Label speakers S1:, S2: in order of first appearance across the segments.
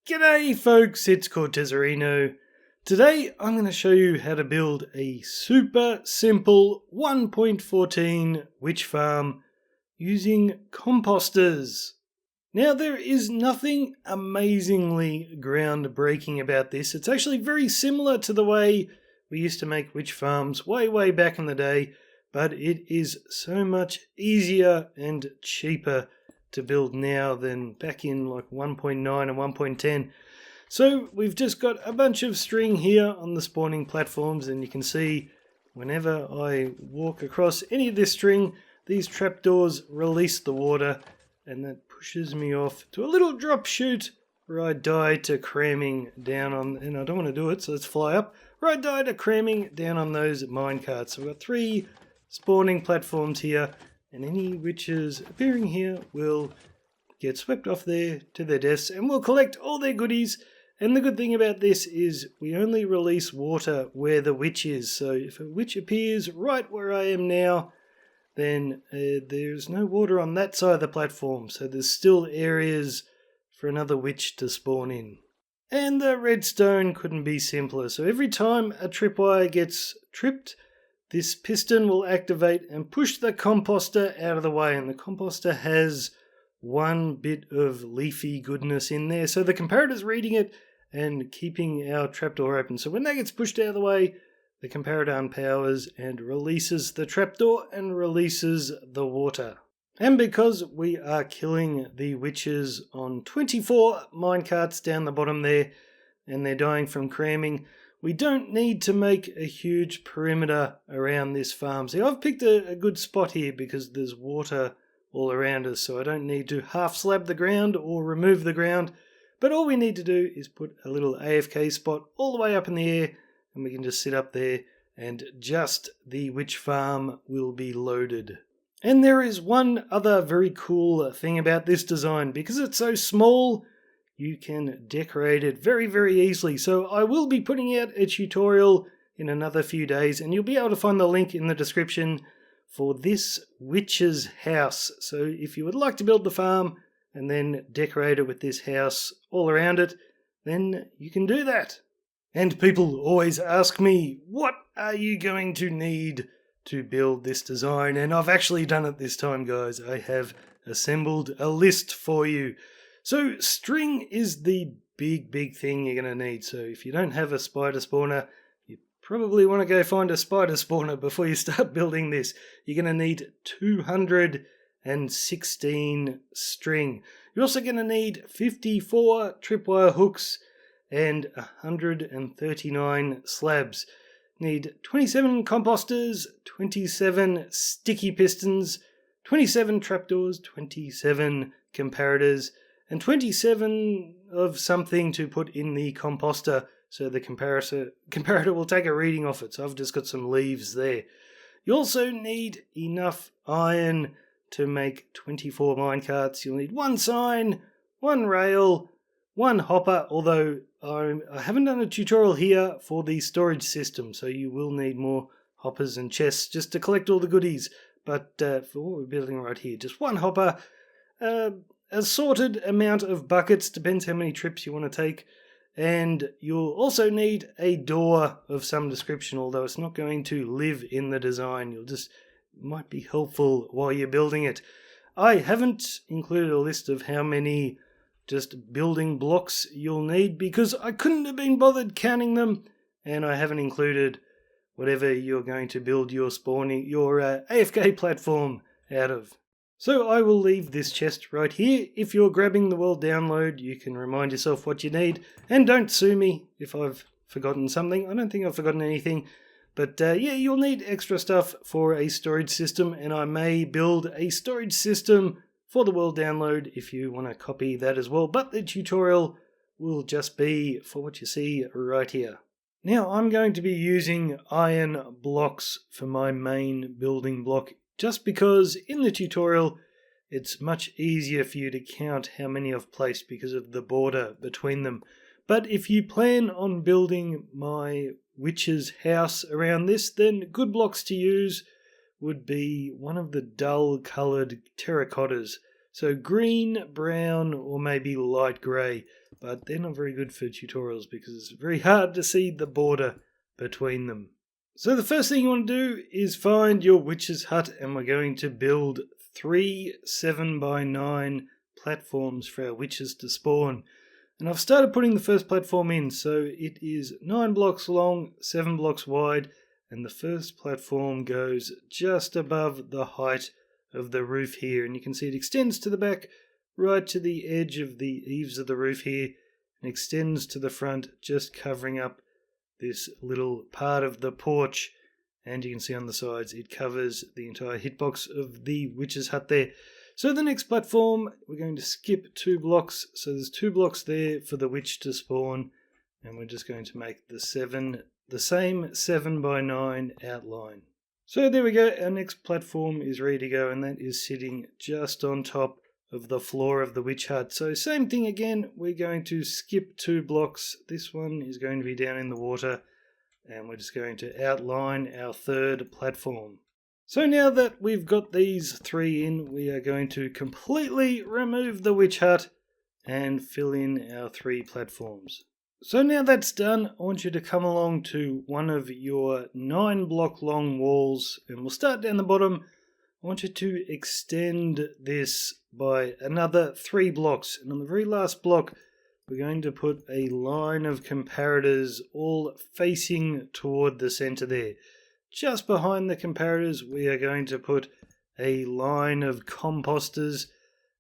S1: G'day folks, it's Cortezerino. Today I'm going to show you how to build a super simple 1.14 witch farm using composters. Now there is nothing amazingly groundbreaking about this. It's actually very similar to the way we used to make witch farms way back in the day, but it is so much easier and cheaper to build now than back in like 1.9 and 1.10. So we've just got a bunch of string here on the spawning platforms, and you can see whenever I walk across any of this string, these trapdoors release the water, and that pushes me off to a little drop chute where I die to cramming down on, and I don't want to do it, so let's fly up, where I die to cramming down on those minecarts. So we've got 3 spawning platforms here, and any witches appearing here will get swept off there to their deaths, and we'll collect all their goodies. And the good thing about this is we only release water where the witch is. So if a witch appears right where I am now, then there's no water on that side of the platform. So there's still areas for another witch to spawn in. And the redstone couldn't be simpler. So every time a tripwire gets tripped, this piston will activate and push the composter out of the way, and the composter has one bit of leafy goodness in there, so the comparator's reading it and keeping our trapdoor open. So when that gets pushed out of the way, the comparator unpowers and releases the trapdoor and releases the water. And because we are killing the witches on 24 minecarts down the bottom there, and they're dying from cramming, we don't need to make a huge perimeter around this farm. See, I've picked a good spot here because there's water all around us, so I don't need to half slab the ground or remove the ground. But all we need to do is put a little AFK spot all the way up in the air, and we can just sit up there and just the witch farm will be loaded. And there is one other very cool thing about this design. Because it's so small, you can decorate it very easily. So I will be putting out a tutorial in another few days, and you'll be able to find the link in the description for this witch's house. So if you would like to build the farm and then decorate it with this house all around it, then you can do that. And people always ask me, what are you going to need to build this design? And I've actually done it this time, guys. I have assembled a list for you. So string is the big thing you're going to need. So if you don't have a spider spawner, you probably want to go find a spider spawner before you start building this. You're going to need 216 string. You're also going to need 54 tripwire hooks and 139 slabs. Need 27 composters, 27 sticky pistons, 27 trapdoors, 27 comparators, and 27 of something to put in the composter so the comparator will take a reading off it. So I've just got some leaves there. You also need enough iron to make 24 minecarts. You'll need 1 sign, 1 rail, 1 hopper, although I haven't done a tutorial here for the storage system, so you will need more hoppers and chests just to collect all the goodies. But for what we're building right here, just 1 hopper, a sorted amount of buckets, depends how many trips you want to take, and you'll also need a door of some description, although it's not going to live in the design. Might be helpful while you're building it. I haven't included a list of how many just building blocks you'll need because I couldn't have been bothered counting them, and I haven't included whatever you're going to build your AFK platform out of. So I will leave this chest right here. If you're grabbing the world download, you can remind yourself what you need. And don't sue me if I've forgotten something. I don't think I've forgotten anything. But yeah, you'll need extra stuff for a storage system. And I may build a storage system for the world download if you want to copy that as well. But the tutorial will just be for what you see right here. Now I'm going to be using iron blocks for my main building block, just because in the tutorial it's much easier for you to count how many I've placed because of the border between them. But if you plan on building my witch's house around this, then good blocks to use would be one of the dull coloured terracottas. So green, brown, or maybe light grey. but they're not very good for tutorials because it's very hard to see the border between them. So the first thing you want to do is find your witch's hut, and we're going to build 3 7x9 platforms for our witches to spawn. And I've started putting the first platform in, so it is 9 blocks long, 7 blocks wide, and the first platform goes just above the height of the roof here, and you can see it extends to the back right to the edge of the eaves of the roof here, and extends to the front, just covering up this little part of the porch. And you can see on the sides it covers the entire hitbox of the witch's hut there. So the next platform, we're going to skip 2 blocks, so there's 2 blocks there for the witch to spawn, and we're just going to make the same 7x9 outline. So there we go, our next platform is ready to go, and that is sitting just on top of the floor of the witch hut. So same thing again, we're going to skip 2 blocks. This one is going to be down in the water, and we're just going to outline our third platform. So now that we've got these 3 in, we are going to completely remove the witch hut and fill in our 3 platforms. So now that's done, I want you to come along to one of your 9 block long walls, and we'll start down the bottom. I want you to extend this by another 3 blocks, and on the very last block we're going to put a line of comparators all facing toward the center there. Just behind the comparators we are going to put a line of composters,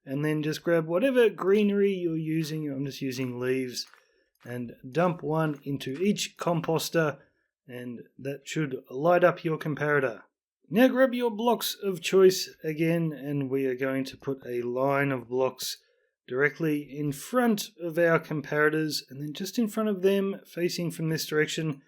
S1: and then just grab whatever greenery you're using. I'm just using leaves, and dump one into each composter, and that should light up your comparator. Now grab your blocks of choice again, and we are going to put a line of blocks directly in front of our comparators, and then just in front of them, facing from this direction,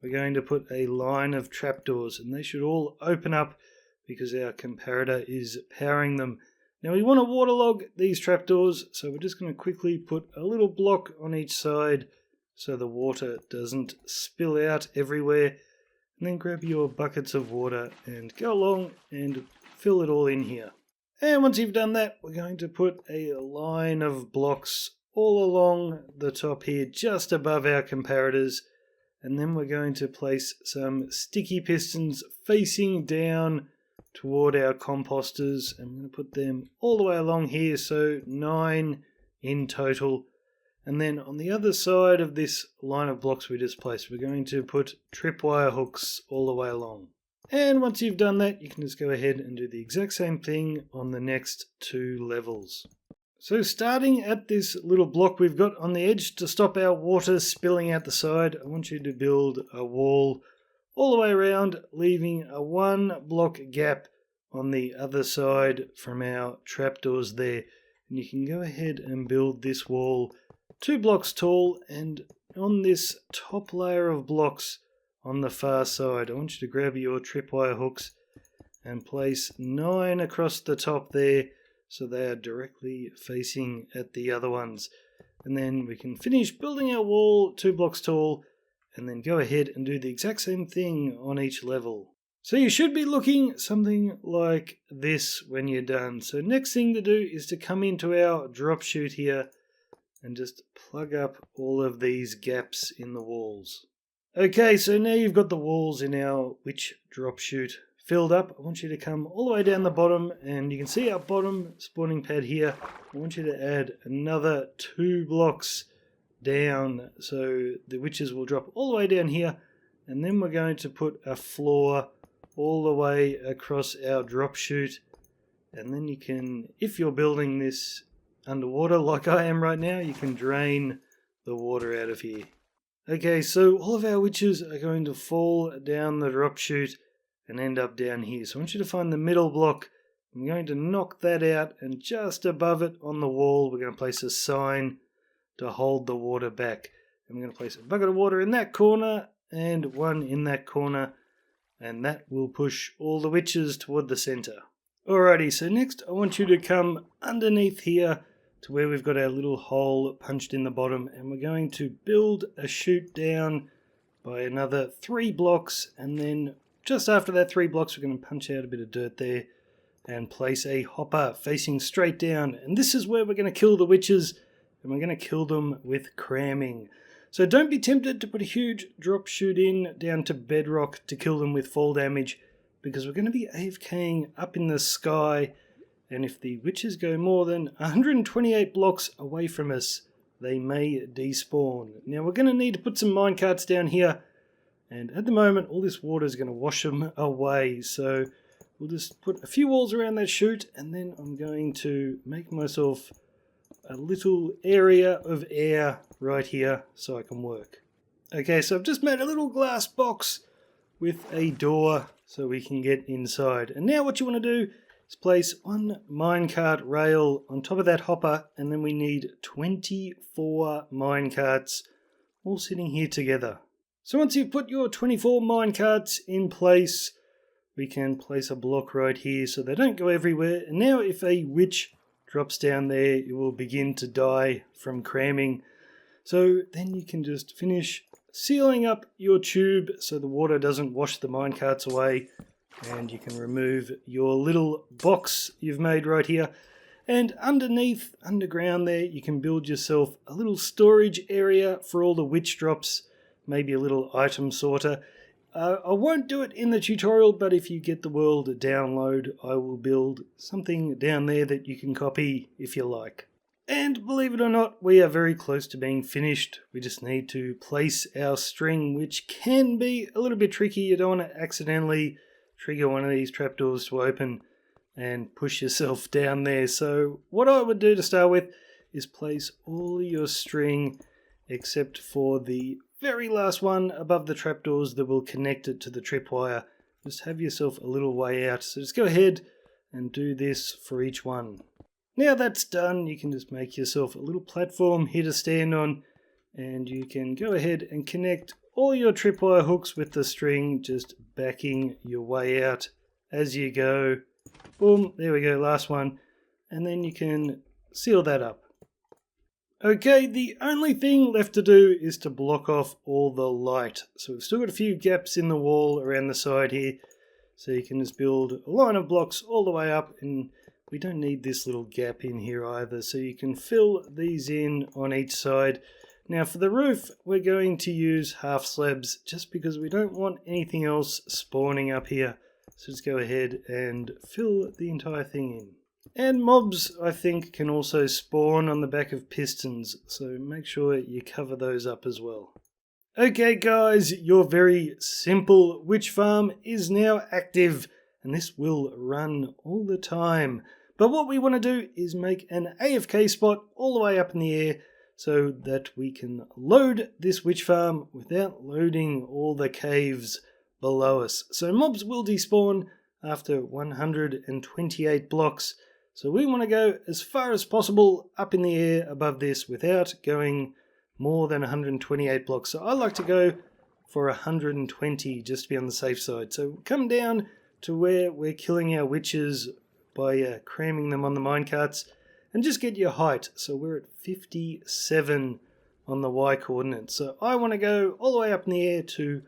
S1: we're going to put a line of trapdoors, and they should all open up because our comparator is powering them. Now we want to waterlog these trapdoors, so we're just going to quickly put a little block on each side so the water doesn't spill out everywhere. And then grab your buckets of water and go along and fill it all in here. And once you've done that, we're going to put a line of blocks all along the top here, just above our comparators. And then we're going to place some sticky pistons facing down toward our composters. I'm going to put them all the way along here, so 9 in total. And then on the other side of this line of blocks we just placed, we're going to put tripwire hooks all the way along. And once you've done that, you can just go ahead and do the exact same thing on the next 2 levels. So starting at this little block we've got on the edge to stop our water spilling out the side, I want you to build a wall all the way around, leaving a 1 block gap on the other side from our trapdoors there. And you can go ahead and build this wall 2 blocks tall, and on this top layer of blocks on the far side, I want you to grab your tripwire hooks and place 9 across the top there, so they are directly facing at the other ones. And then we can finish building our wall 2 blocks tall, and then go ahead and do the exact same thing on each level. So you should be looking something like this when you're done. So next thing to do is to come into our drop chute here and just plug up all of these gaps in the walls. Okay, so now you've got the walls in our witch drop chute filled up. I want you to come all the way down the bottom, and you can see our bottom spawning pad here. I want you to add another 2 blocks down, so the witches will drop all the way down here, and then we're going to put a floor all the way across our drop chute. And then you can, if you're building this underwater like I am right now, you can drain the water out of here. Okay, so all of our witches are going to fall down the drop chute and end up down here. So I want you to find the middle block. I'm going to knock that out, and just above it on the wall we're going to place a sign to hold the water back. And we're going to place a bucket of water in that corner and one in that corner, and that will push all the witches toward the center. Alrighty, so next I want you to come underneath here to where we've got our little hole punched in the bottom, and we're going to build a chute down by another 3 blocks, and then just after that 3 blocks we're going to punch out a bit of dirt there and place a hopper facing straight down. And this is where we're going to kill the witches, and and we're going to kill them with cramming. So don't be tempted to put a huge drop chute in down to bedrock to kill them with fall damage, because we're going to be AFKing up in the sky, and if the witches go more than 128 blocks away from us, they may despawn. Now we're going to need to put some minecarts down here, and at the moment all this water is going to wash them away, so we'll just put a few walls around that chute, and then I'm going to make myself a little area of air right here so I can work. Okay, so I've just made a little glass box with a door so we can get inside. And now what you want to do is place one minecart rail on top of that hopper, and then we need 24 minecarts all sitting here together. So once you've put your 24 minecarts in place, we can place a block right here so they don't go everywhere. And now if a witch drops down there, it will begin to die from cramming. So then you can just finish sealing up your tube so the water doesn't wash the minecarts away, and you can remove your little box you've made right here. And underground there, you can build yourself a little storage area for all the witch drops, maybe a little item sorter. I won't do it in the tutorial, but if you get the world download, I will build something down there that you can copy if you like. And believe it or not, we are very close to being finished. We just need to place our string, which can be a little bit tricky. You don't want to accidentally trigger one of these trapdoors to open and push yourself down there. So what I would do to start with is place all your string except for the very last one above the trapdoors that will connect it to the tripwire. Just have yourself a little way out. So just go ahead and do this for each one. Now that's done, you can just make yourself a little platform here to stand on, and you can go ahead and connect all your tripwire hooks with the string, just backing your way out as you go. Boom, there we go, last one. And then you can seal that up. Okay, the only thing left to do is to block off all the light. So we've still got a few gaps in the wall around the side here. So you can just build a line of blocks all the way up, and we don't need this little gap in here either. So you can fill these in on each side. Now for the roof, we're going to use half slabs just because we don't want anything else spawning up here. So just go ahead and fill the entire thing in. And mobs, I think, can also spawn on the back of pistons, so make sure you cover those up as well. Okay guys, your very simple witch farm is now active, and this will run all the time. But what we want to do is make an AFK spot all the way up in the air so that we can load this witch farm without loading all the caves below us. So mobs will despawn after 128 blocks. So we want to go as far as possible up in the air above this without going more than 128 blocks. So I like to go for 120 just to be on the safe side. So come down to where we're killing our witches by cramming them on the minecarts, and just get your height. So we're at 57 on the Y coordinate. So I want to go all the way up in the air to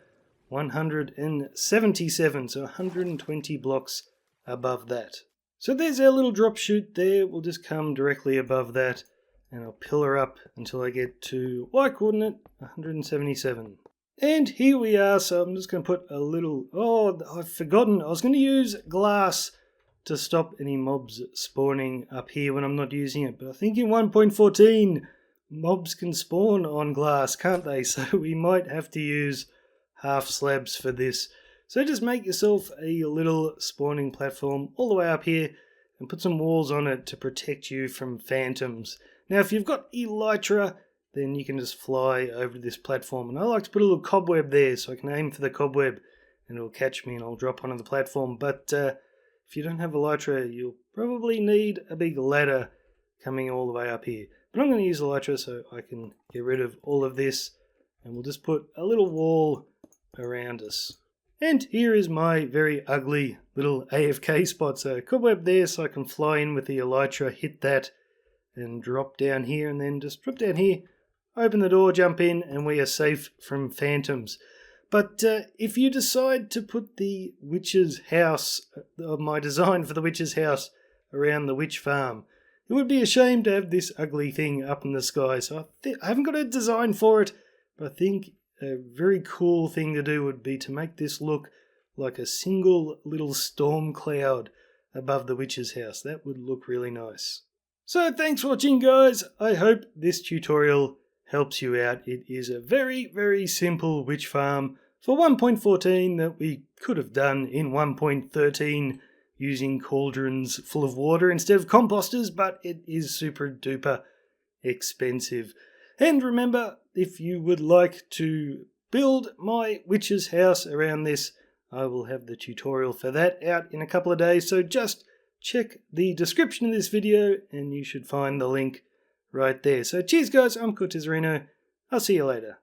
S1: 177, so 120 blocks above that. So there's our little drop chute there. We'll just come directly above that, and I'll pillar up until I get to Y coordinate 177. And here we are. So I'm just going to put a little, I've forgotten, I was going to use glass to stop any mobs spawning up here when I'm not using it. But I think in 1.14 mobs can spawn on glass, can't they? So we might have to use half slabs for this. So just make yourself a little spawning platform all the way up here and put some walls on it to protect you from phantoms. Now if you've got elytra, then you can just fly over this platform. And I like to put a little cobweb there so I can aim for the cobweb and it'll catch me and I'll drop onto the platform. But if you don't have elytra, you'll probably need a big ladder coming all the way up here. But I'm going to use elytra so I can get rid of all of this, and we'll just put a little wall around us. And here is my very ugly little AFK spot. So cobweb there so I can fly in with the elytra, hit that, and drop down here, and then just drop down here, open the door, jump in, and we are safe from phantoms. But if you decide to put the witch's house, my design for the witch's house, around the witch farm, It would be a shame to have this ugly thing up in the sky, so I haven't got a design for it, but I think a very cool thing to do would be to make this look like a single little storm cloud above the witch's house. That would look really nice. So thanks for watching, guys. I hope this tutorial helps you out. It is a very, very simple witch farm for 1.14 that we could have done in 1.13 using cauldrons full of water instead of composters, but it is super duper expensive. And remember, if you would like to build my witch's house around this, I will have the tutorial for that out in a couple of days, so just check the description of this video and you should find the link right there. So cheers, guys. I'm Cortezerino. I'll see you later.